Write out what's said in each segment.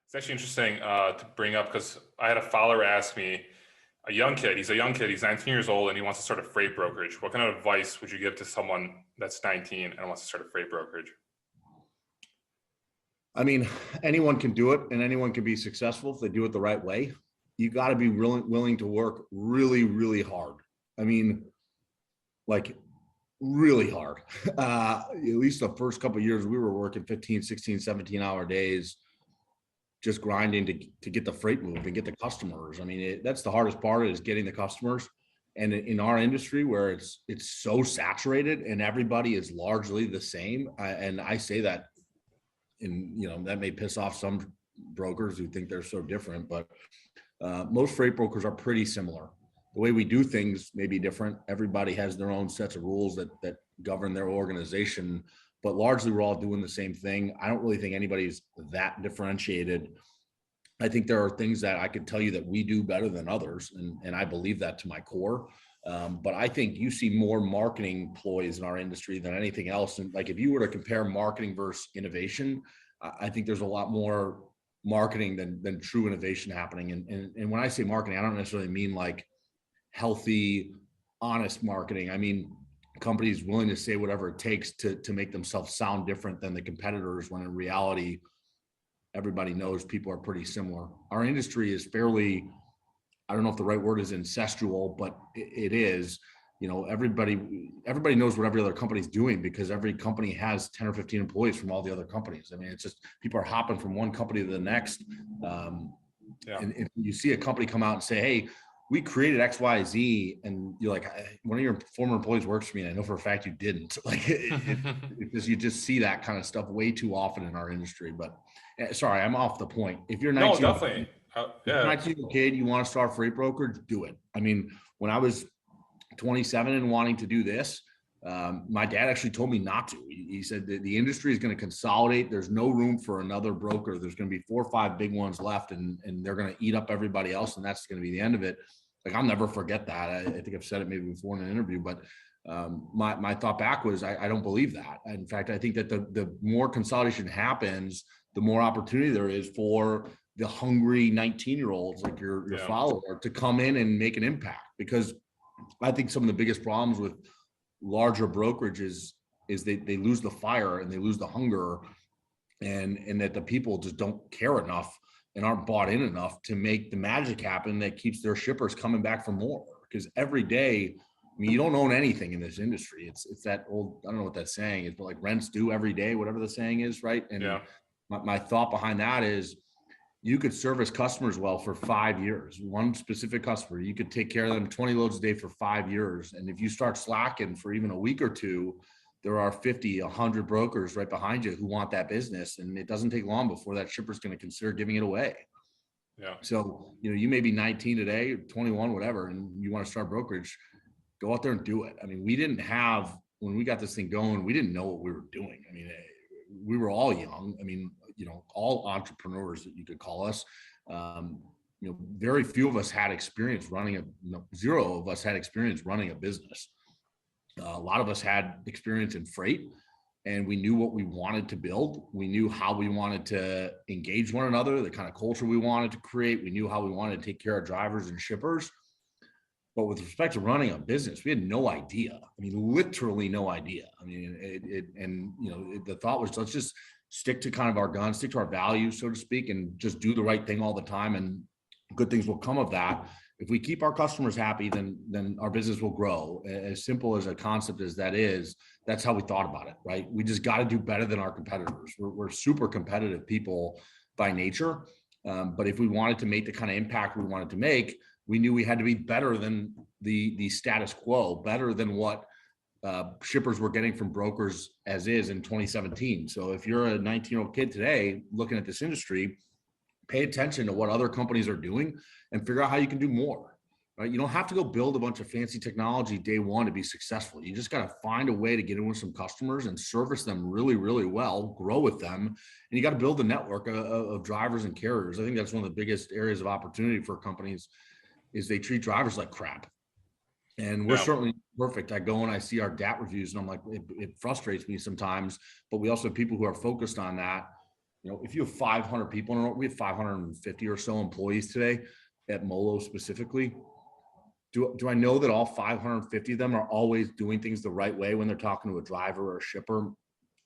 It's actually interesting to bring up because I had a follower ask me, he's a young kid, he's 19 years old and he wants to start a freight brokerage. What kind of advice would you give to someone that's 19 and wants to start a freight brokerage? I mean, anyone can do it and anyone can be successful if they do it the right way. You got to be willing to work really, really hard. I mean, like really hard. At least the first couple of years we were working 15, 16, 17-hour days, just grinding to get the freight moved and get the customers. I mean, that's the hardest part is getting the customers. And in our industry where it's so saturated and everybody is largely the same, and I say that, and that may piss off some brokers who think they're so different, but most freight brokers are pretty similar. The way we do things may be different. Everybody has their own sets of rules that govern their organization, but largely we're all doing the same thing. I don't really think anybody's that differentiated. I think there are things that I could tell you that we do better than others, and I believe that to my core. But I think you see more marketing ploys in our industry than anything else. And like if you were to compare marketing versus innovation, I think there's a lot more marketing than true innovation happening. And when I say marketing, I don't necessarily mean like healthy, honest marketing. I mean, companies willing to say whatever it takes to make themselves sound different than the competitors, when in reality, everybody knows people are pretty similar. Our industry is fairly, I don't know if the right word is incestual, but it is. Everybody knows what every other company's doing because every company has 10 or 15 employees from all the other companies. I mean, it's just people are hopping from one company to the next. And if you see a company come out and say, hey, we created X, Y, Z, and you're like, one of your former employees works for me, and I know for a fact you didn't. Like, you just see that kind of stuff way too often in our industry. But sorry, I'm off the point. If you're 19, no, definitely. Yeah. 19-year-old kid, you want to start a freight brokerage, do it. I mean, when I was 27 and wanting to do this, my dad actually told me not to. He said that the industry is going to consolidate. There's no room for another broker. There's going to be 4 or 5 big ones left, and they're going to eat up everybody else, and that's going to be the end of it. Like, I'll never forget that. I think I've said it maybe before in an interview, but my thought back was I don't believe that. In fact, I think that the more consolidation happens, the more opportunity there is for the hungry 19-year-olds like your follower to come in and make an impact. Because I think some of the biggest problems with larger brokerages is they lose the fire and they lose the hunger, and that the people just don't care enough and aren't bought in enough to make the magic happen that keeps their shippers coming back for more. Because every day, I mean, you don't own anything in this industry. It's that old, I don't know what that saying is, but like rent's due every day, whatever the saying is, right? And my thought behind that is, you could service customers well for 5 years. One specific customer, you could take care of them 20 loads a day for 5 years. And if you start slacking for even a week or two, there are 50, 100 brokers right behind you who want that business. And it doesn't take long before that shipper's going to consider giving it away. Yeah. So, you may be 19 today, or 21, whatever, and you want to start brokerage, go out there and do it. I mean, when we got this thing going, we didn't know what we were doing. I mean, we were all young. I mean, all entrepreneurs that you could call us. Very few of us had experience running zero of us had experience running a business. A lot of us had experience in freight, and we knew what we wanted to build. We knew how we wanted to engage one another, the kind of culture we wanted to create. We knew how we wanted to take care of drivers and shippers. But with respect to running a business, we had no idea. I mean, literally no idea. I mean, the thought was, let's just stick to kind of our guns, stick to our values, so to speak, and just do the right thing all the time, and good things will come of that. If we keep our customers happy, then our business will grow. As simple as a concept as that is, that's how we thought about it, right? We just got to do better than our competitors. We're super competitive people by nature, but if we wanted to make the kind of impact we wanted to make, we knew we had to be better than the status quo, better than what shippers were getting from brokers as is in 2017. So if you're a 19-year-old kid today looking at this industry, pay attention to what other companies are doing and figure out how you can do more, right? You don't have to go build a bunch of fancy technology day one to be successful. You just got to find a way to get in with some customers and service them really, really well, grow with them. And you got to build a network of drivers and carriers. I think that's one of the biggest areas of opportunity for companies is they treat drivers like crap. And we're certainly perfect. I go and I see our DAT reviews and I'm like, it frustrates me sometimes, but we also have people who are focused on that. You know, if you have 500 people, in we have 550 or so employees today at Molo specifically. Do I know that all 550 of them are always doing things the right way when they're talking to a driver or a shipper?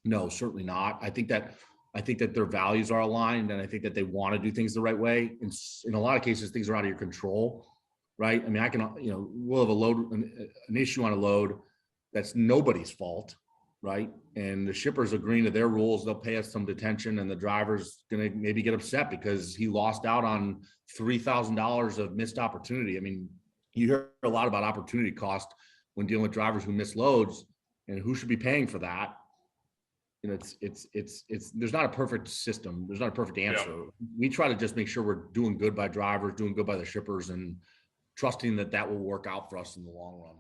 No, certainly not. I think that their values are aligned, and I think that they want to do things the right way. In a lot of cases, things are out of your control, right? I mean, I can, we'll have an issue on a load that's nobody's fault, right? And the shipper's agreeing to their rules. They'll pay us some detention, and the driver's going to maybe get upset because he lost out on $3,000 of missed opportunity. I mean, you hear a lot about opportunity cost when dealing with drivers who miss loads, and who should be paying for that. You know, it's there's not a perfect system. There's not a perfect answer. Yeah. We try to just make sure we're doing good by drivers, doing good by the shippers, and trusting that will work out for us in the long run.